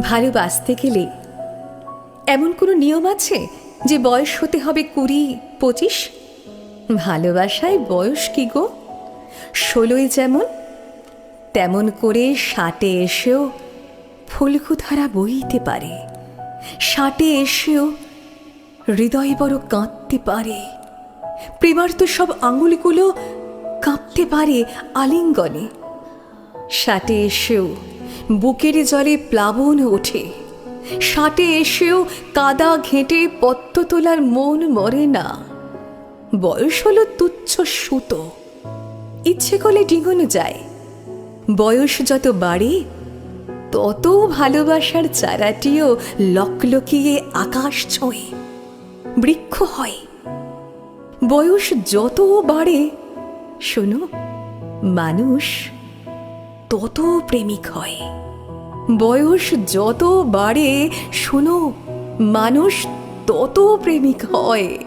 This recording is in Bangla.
ভালোবাসতে গেলে এমন কোনো নিয়ম আছে যে বয়স হতে হবে 20-25? ভালোবাসায় বয়স কি গো? 16 যেমন, তেমন করে 60 এসেও ফুলকুধারা বইতে পারে। 60 এসেও হৃদয় বড় কাঁদতে পারে। প্রেমার তো সব আঙুলগুলো কাঁপতে পারে আলিঙ্গনে। 60 এসেও বুকের জলে প্লাবন ওঠে। 60 এসেও কাদা ঘেঁটে পত্ত তোলার মন মরে না। বয়স হলো তুচ্ছ সুতো, ইচ্ছে করলে ডিঙোনো যায়। বয়স যত বাড়ে তত ভালোবাসার চারাটিও লকলকিয়ে আকাশ ছোঁয়ে, বৃক্ষ হয়। বয়স যত বাড়ে, শোনো, মানুষ তত প্রেমিক হয়। বয়স যত বাড়ে, শোনো, মানুষ তত প্রেমিক হয়।